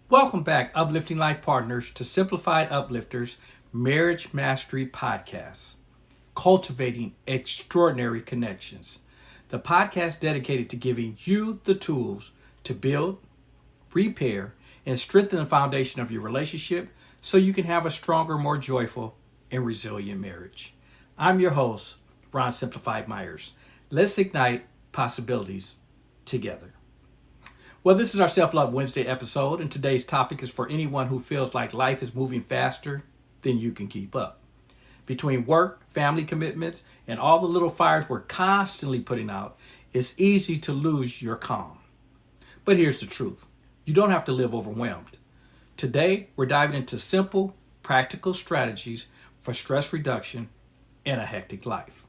Welcome back, Uplifting Life Partners, to Simplified Uplifters Marriage Mastery Podcast, cultivating extraordinary connections. The podcast dedicated to giving you the tools to build, repair, and strengthen the foundation of your relationship so you can have a stronger, more joyful, and resilient marriage. I'm your host, Ron Simplified Myers. Let's ignite possibilities together. Well, this is our Self Love Wednesday episode, and today's topic is for anyone who feels like life is moving faster than you can keep up. Between work, family commitments, and all the little fires we're constantly putting out, it's easy to lose your calm. But here's the truth. You don't have to live overwhelmed. Today, we're diving into simple, practical strategies for stress reduction in a hectic life.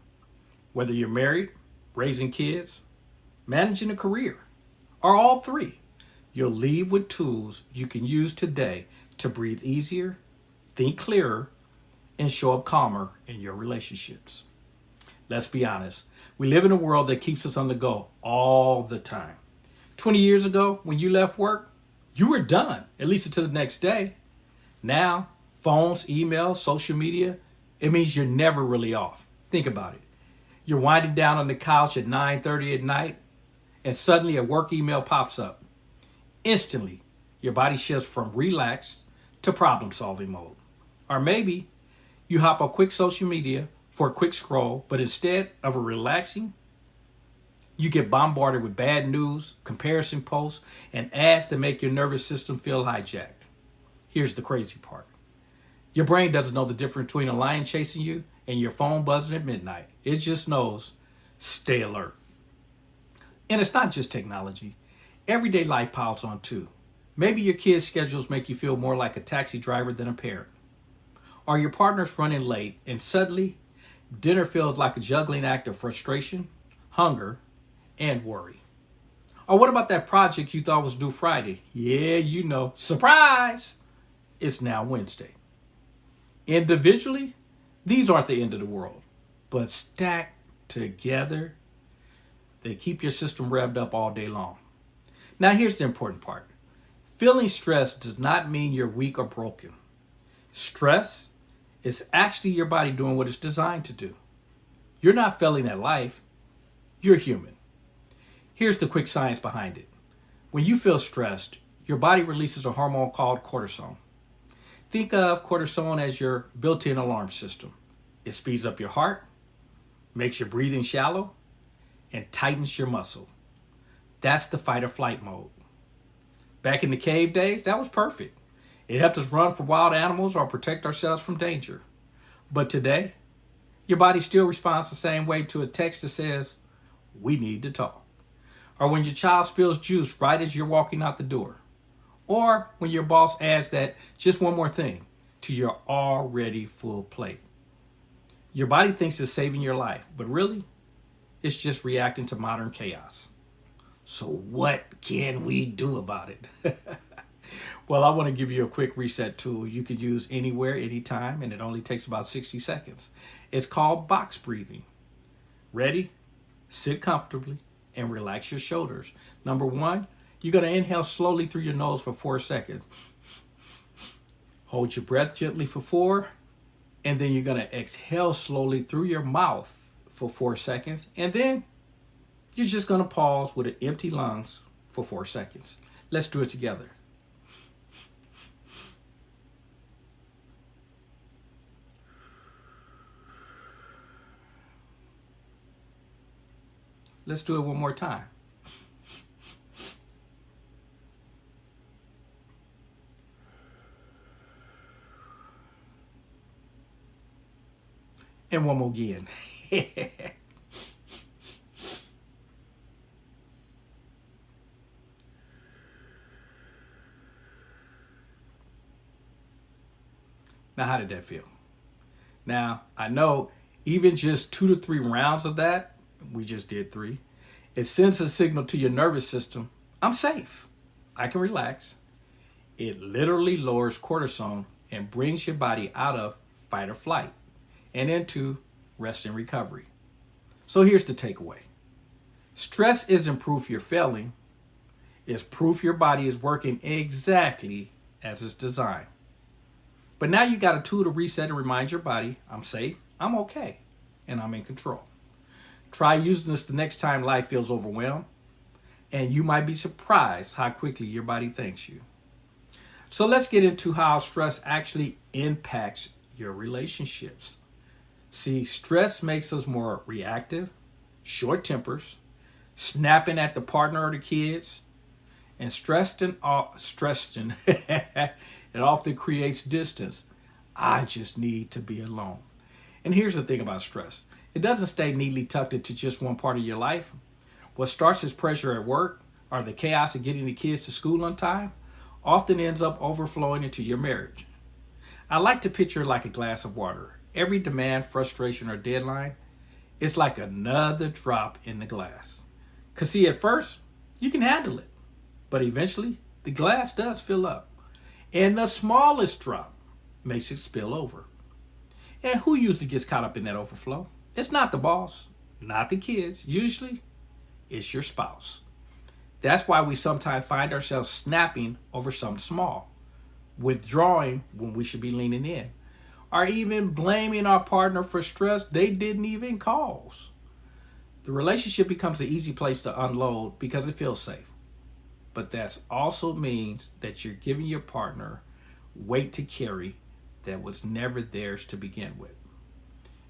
Whether you're married, raising kids, managing a career, or all three, you'll leave with tools you can use today to breathe easier, think clearer, and show up calmer in your relationships. Let's be honest, we live in a world that keeps us on the go all the time. 20 years ago, when you left work, you were done, at least until the next day. Now, phones, emails, social media, it means you're never really off. Think about it. You're winding down on the couch at 9:30 at night, and suddenly a work email pops up. Instantly, your body shifts from relaxed to problem-solving mode. Or maybe you hop on quick social media for a quick scroll, but instead of a relaxing, you get bombarded with bad news, comparison posts, and ads that make your nervous system feel hijacked. Here's the crazy part. Your brain doesn't know the difference between a lion chasing you and your phone buzzing at midnight. It just knows, stay alert. And it's not just technology. Everyday life piles on too. Maybe your kids' schedules make you feel more like a taxi driver than a parent. Or your partner's running late and suddenly dinner feels like a juggling act of frustration, hunger, and worry. Or what about that project you thought was due Friday? Yeah, you know, surprise! It's now Wednesday. Individually, these aren't the end of the world, but stacked together, they keep your system revved up all day long. Now here's the important part. Feeling stressed does not mean you're weak or broken. Stress is actually your body doing what it's designed to do. You're not failing at life. You're human. Here's the quick science behind it. When you feel stressed, your body releases a hormone called cortisol. Think of cortisol as your built-in alarm system. It speeds up your heart, makes your breathing shallow, and tightens your muscle. That's the fight or flight mode. Back in the cave days, that was perfect. It helped us run from wild animals or protect ourselves from danger. But today, your body still responds the same way to a text that says, we need to talk. Or when your child spills juice right as you're walking out the door. Or when your boss adds that just one more thing to your already full plate. Your body thinks it's saving your life, but really, it's just reacting to modern chaos. So what can we do about it? Well, I want to give you a quick reset tool you could use anywhere, anytime, and it only takes about 60 seconds. It's called box breathing. Ready? Sit comfortably and relax your shoulders. Number one, you're going to inhale slowly through your nose for 4 seconds. Hold your breath gently for 4, and then you're going to exhale slowly through your mouth for 4 seconds, and then you're just going to pause with an empty lungs for 4 seconds. Let's do it together. Let's do it one more time. And one more again. Now, how did that feel? Now, I know even just 2 to 3 rounds of that, we just did 3, it sends a signal to your nervous system, I'm safe. I can relax. It literally lowers cortisol and brings your body out of fight or flight and into rest and recovery. So here's the takeaway. Stress isn't proof you're failing. It's proof your body is working exactly as it's designed. But now you got a tool to reset and remind your body, I'm safe, I'm okay, and I'm in control. Try using this the next time life feels overwhelmed, and you might be surprised how quickly your body thanks you. So let's get into how stress actually impacts your relationships. See, stress makes us more reactive, short tempers, snapping at the partner or the kids, and it often creates distance. I just need to be alone. And here's the thing about stress. It doesn't stay neatly tucked into just one part of your life. What starts as pressure at work or the chaos of getting the kids to school on time often ends up overflowing into your marriage. I like to picture it like a glass of water. Every demand, frustration, or deadline is like another drop in the glass. Because see, at first, you can handle it. But eventually, the glass does fill up. And the smallest drop makes it spill over. And who usually gets caught up in that overflow? It's not the boss, not the kids. Usually, it's your spouse. That's why we sometimes find ourselves snapping over something small, withdrawing when we should be leaning in, or even blaming our partner for stress they didn't even cause. The relationship becomes an easy place to unload because it feels safe. But that also means that you're giving your partner weight to carry that was never theirs to begin with.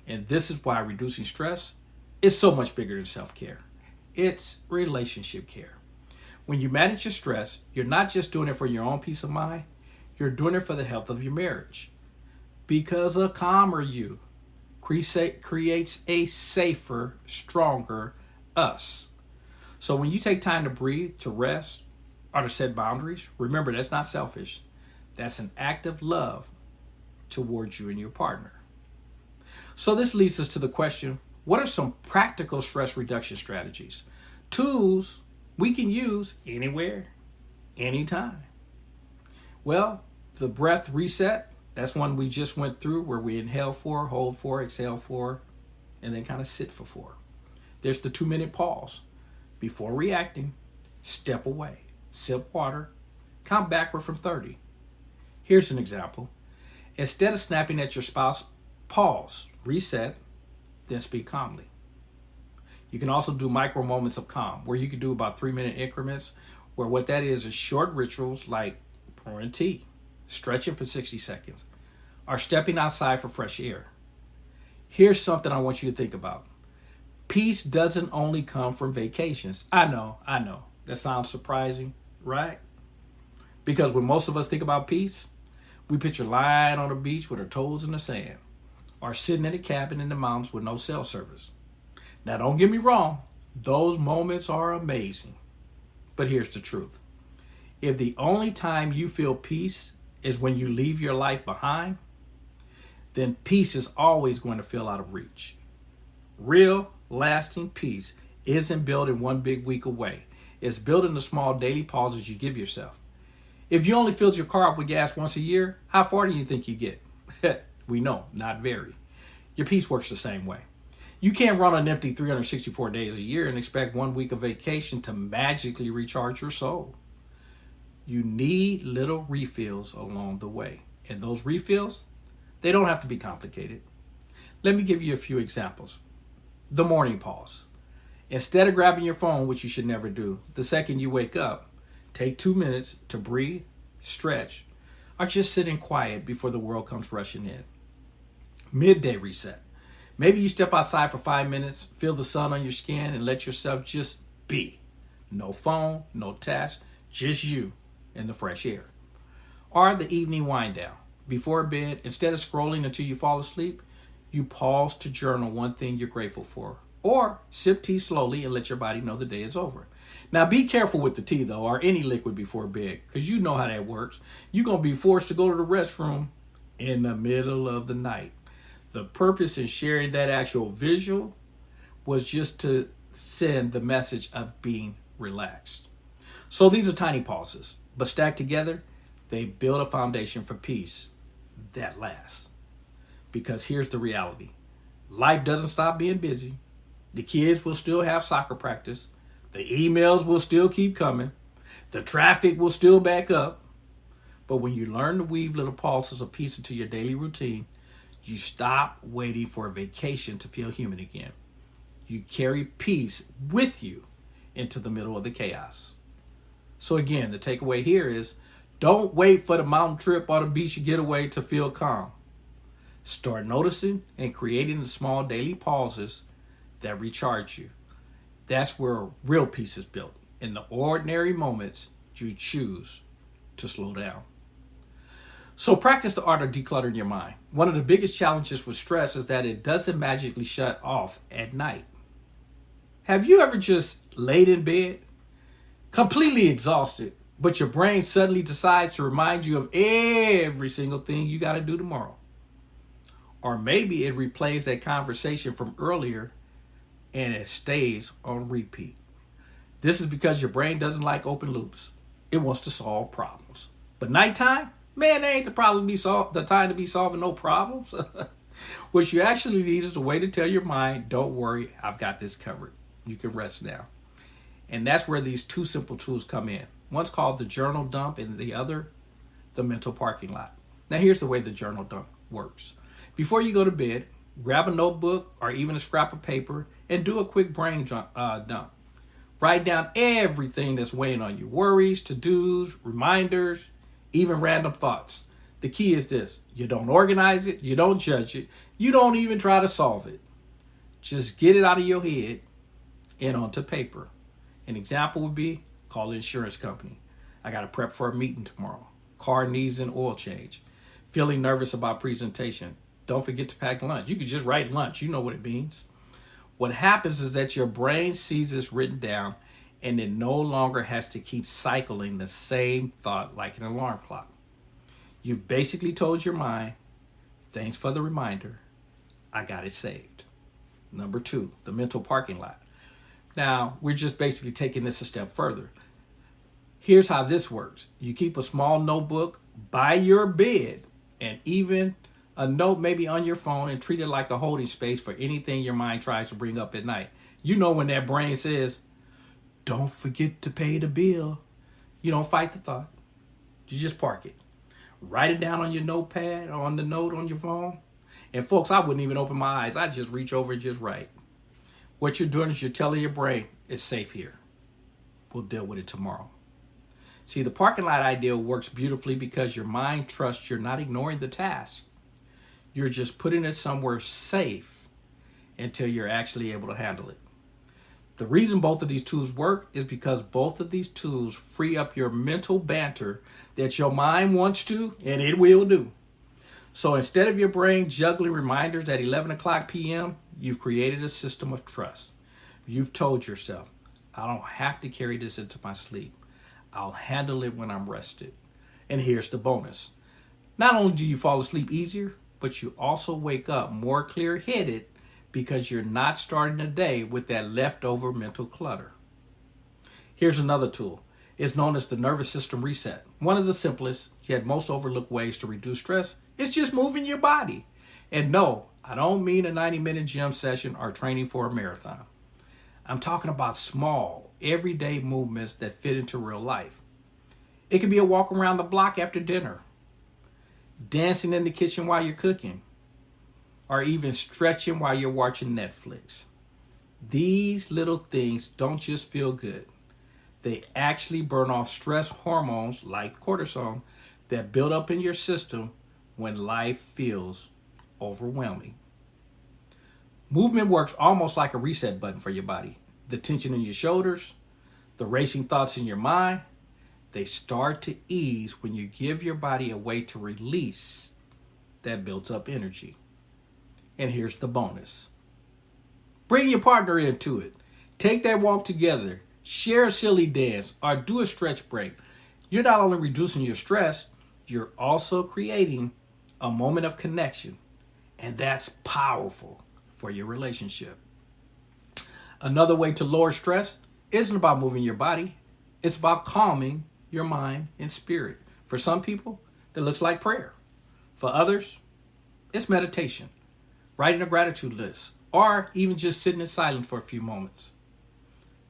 And this is why reducing stress is so much bigger than self-care. It's relationship care. When you manage your stress, you're not just doing it for your own peace of mind, you're doing it for the health of your marriage. Because a calmer you creates a safer, stronger us. So when you take time to breathe, to rest, or to set boundaries, remember that's not selfish. That's an act of love towards you and your partner. So this leads us to the question, what are some practical stress reduction strategies? Tools we can use anywhere, anytime. Well, the breath reset, that's one we just went through where we inhale 4, hold 4, exhale 4, and then kind of sit for 4. There's the 2-minute pause. Before reacting, step away, sip water, count backward from 30. Here's an example. Instead of snapping at your spouse, pause, reset, then speak calmly. You can also do micro moments of calm, where you can do about 3-minute increments, where what that is short rituals like pouring tea, stretching for 60 seconds, or stepping outside for fresh air. Here's something I want you to think about. Peace doesn't only come from vacations. I know. That sounds surprising, right? Because when most of us think about peace, we picture lying on the beach with our toes in the sand, or sitting in a cabin in the mountains with no cell service. Now, don't get me wrong. Those moments are amazing. But here's the truth. If the only time you feel peace is when you leave your life behind, then peace is always going to feel out of reach. Real, lasting peace isn't built in one big week away. It's built in the small daily pauses you give yourself. If you only filled your car up with gas once a year, how far do you think you get? We know, not very. Your peace works the same way. You can't run on empty 364 days a year and expect 1 week of vacation to magically recharge your soul. You need little refills along the way. And those refills, they don't have to be complicated. Let me give you a few examples. The morning pause. Instead of grabbing your phone, which you should never do, the second you wake up, take 2 minutes to breathe, stretch, or just sit in quiet before the world comes rushing in. Midday reset. Maybe you step outside for 5 minutes, feel the sun on your skin, and let yourself just be. No phone, no task, just you and the fresh air. Or the evening wind down. Before bed, instead of scrolling until you fall asleep, you pause to journal one thing you're grateful for. Or sip tea slowly and let your body know the day is over. Now be careful with the tea though, or any liquid before bed, because you know how that works. You're going to be forced to go to the restroom in the middle of the night. The purpose in sharing that actual visual was just to send the message of being relaxed. So these are tiny pauses, but stacked together, they build a foundation for peace that lasts. Because here's the reality. Life doesn't stop being busy. The kids will still have soccer practice. The emails will still keep coming. The traffic will still back up, but when you learn to weave little pulses of peace into your daily routine, you stop waiting for a vacation to feel human again. You carry peace with you into the middle of the chaos. So again, the takeaway here is don't wait for the mountain trip or the beach getaway to feel calm. Start noticing and creating the small daily pauses that recharge you. That's where real peace is built, in the ordinary moments you choose to slow down. So practice the art of decluttering your mind. One of the biggest challenges with stress is that it doesn't magically shut off at night. Have you ever just laid in bed, completely exhausted, but your brain suddenly decides to remind you of every single thing you got to do tomorrow? Or maybe it replays that conversation from earlier and it stays on repeat. This is because your brain doesn't like open loops. It wants to solve problems. But nighttime, man, that ain't the time to be solving no problems. What you actually need is a way to tell your mind, don't worry, I've got this covered. You can rest now. And that's where these two simple tools come in. One's called the journal dump and the other, the mental parking lot. Now here's the way the journal dump works. Before you go to bed, grab a notebook or even a scrap of paper and do a quick brain dump. Write down everything that's weighing on you. Worries, to-dos, reminders, even random thoughts. The key is this. You don't organize it. You don't judge it. You don't even try to solve it. Just get it out of your head and onto paper. An example would be call the insurance company. I got to prep for a meeting tomorrow. Car needs an oil change. Feeling nervous about presentation. Don't forget to pack lunch. You could just write lunch. You know what it means. What happens is that your brain sees this written down and it no longer has to keep cycling the same thought like an alarm clock. You've basically told your mind, thanks for the reminder, I got it saved. Number 2, the mental parking lot. Now, we're just basically taking this a step further. Here's how this works. You keep a small notebook by your bed and even a note maybe on your phone and treat it like a holding space for anything your mind tries to bring up at night. You know when that brain says, don't forget to pay the bill. You don't fight the thought. You just park it. Write it down on your notepad or on the note on your phone. And folks, I wouldn't even open my eyes. I'd just reach over and just write. What you're doing is you're telling your brain, it's safe here. We'll deal with it tomorrow. See, the parking lot idea works beautifully because your mind trusts you're not ignoring the task. You're just putting it somewhere safe until you're actually able to handle it. The reason both of these tools work is because both of these tools free up your mental banter that your mind wants to, and it will do. So instead of your brain juggling reminders at 11 o'clock p.m., you've created a system of trust. You've told yourself, I don't have to carry this into my sleep. I'll handle it when I'm rested. And here's the bonus. Not only do you fall asleep easier, but you also wake up more clear-headed because you're not starting the day with that leftover mental clutter. Here's another tool. It's known as the nervous system reset. One of the simplest, yet most overlooked ways to reduce stress is just moving your body. And no, I don't mean a 90-minute gym session or training for a marathon. I'm talking about small, everyday movements that fit into real life. It could be a walk around the block after dinner, dancing in the kitchen while you're cooking, or even stretching while you're watching Netflix. These little things don't just feel good. They actually burn off stress hormones like cortisol that build up in your system when life feels overwhelming. Movement works almost like a reset button for your body. The tension in your shoulders, the racing thoughts in your mind, they start to ease when you give your body a way to release that built up energy. And here's the bonus. Bring your partner into it. Take that walk together. Share a silly dance or do a stretch break. You're not only reducing your stress, you're also creating a moment of connection. And that's powerful for your relationship. Another way to lower stress isn't about moving your body. It's about calming your mind and spirit. For some people, that looks like prayer. For others, it's meditation, writing a gratitude list, or even just sitting in silence for a few moments.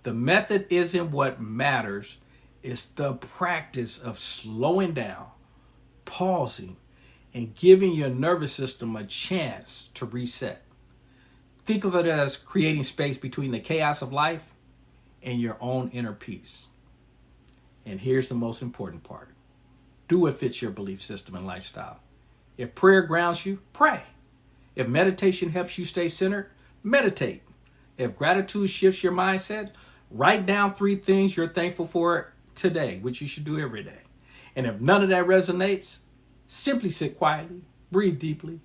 The method isn't what matters. It's the practice of slowing down, pausing, and giving your nervous system a chance to reset. Think of it as creating space between the chaos of life and your own inner peace. And here's the most important part. Do what fits your belief system and lifestyle. If prayer grounds you, pray. If meditation helps you stay centered, meditate. If gratitude shifts your mindset, write down 3 things you're thankful for today, which you should do every day. And if none of that resonates, simply sit quietly, breathe deeply,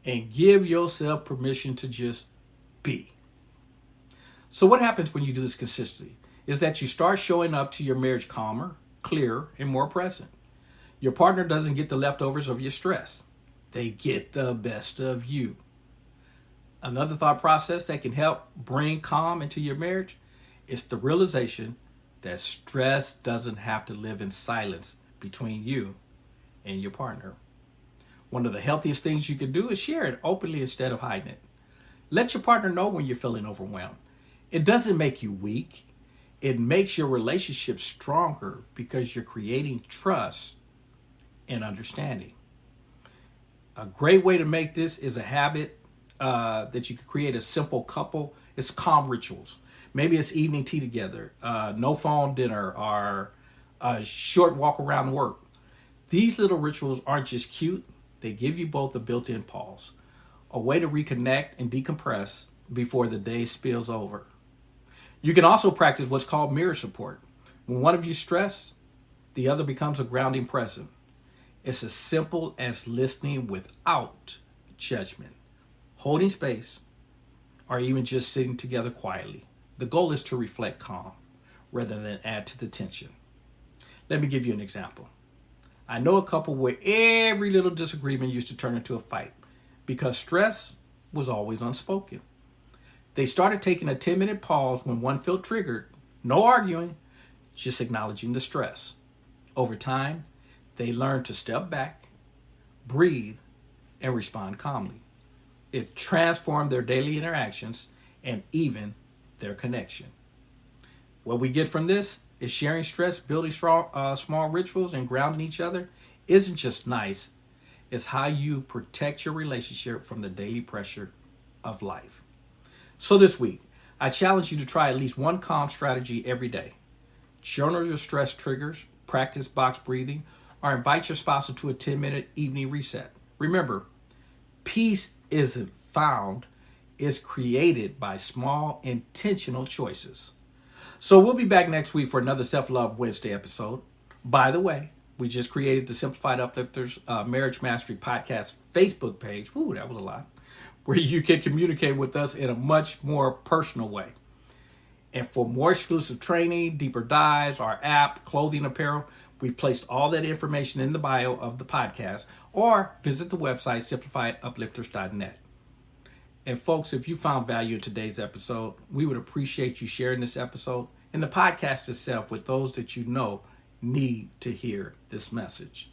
and give yourself permission to just be. So what happens when you do this consistently is that you start showing up to your marriage calmer, clearer, and more present. Your partner doesn't get the leftovers of your stress. They get the best of you. Another thought process that can help bring calm into your marriage is the realization that stress doesn't have to live in silence between you and your partner. One of the healthiest things you can do is share it openly instead of hiding it. Let your partner know when you're feeling overwhelmed. It doesn't make you weak. It makes your relationship stronger because you're creating trust and understanding. A great way to make this is a habit that you can create a simple couple. It's calm rituals. Maybe it's evening tea together, no phone dinner, or a short walk around work. These little rituals aren't just cute. They give you both a built-in pause, a way to reconnect and decompress before the day spills over. You can also practice what's called mirror support. When one of you stressed, the other becomes a grounding presence. It's as simple as listening without judgment, holding space, or even just sitting together quietly. The goal is to reflect calm rather than add to the tension. Let me give you an example. I know a couple where every little disagreement used to turn into a fight because stress was always unspoken. They started taking a 10-minute pause when one felt triggered. No arguing, just acknowledging the stress. Over time, they learned to step back, breathe, and respond calmly. It transformed their daily interactions and even their connection. What we get from this is sharing stress, building small rituals, and grounding each other isn't just nice. It's how you protect your relationship from the daily pressure of life. So this week, I challenge you to try at least one calm strategy every day. Journal your stress triggers, practice box breathing, or invite your spouse to a 10-minute evening reset. Remember, peace isn't found, it's created by small, intentional choices. So we'll be back next week for another Self-Love Wednesday episode. By the way, we just created the Simplified Uplifters Marriage Mastery Podcast Facebook page. Woo, that was a lot. Where you can communicate with us in a much more personal way. And for more exclusive training, deeper dives, our app, clothing, apparel, we've placed all that information in the bio of the podcast, or visit the website simplifieduplifters.net. And folks, if you found value in today's episode, we would appreciate you sharing this episode and the podcast itself with those that you know need to hear this message.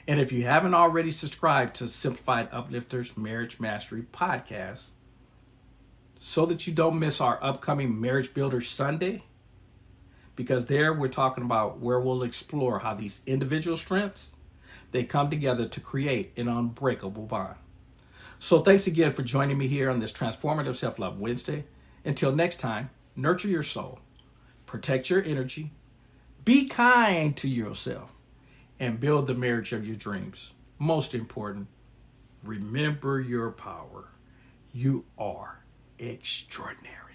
And if you haven't already subscribed to Simplified Uplifters Marriage Mastery Podcast, so that you don't miss our upcoming Marriage Builder Sunday, because there we're talking about where we'll explore how these individual strengths, they come together to create an unbreakable bond. So thanks again for joining me here on this Transformative Self-Love Wednesday. Until next time, nurture your soul, protect your energy, be kind to yourself, and build the marriage of your dreams. Most important, remember your power. You are extraordinary.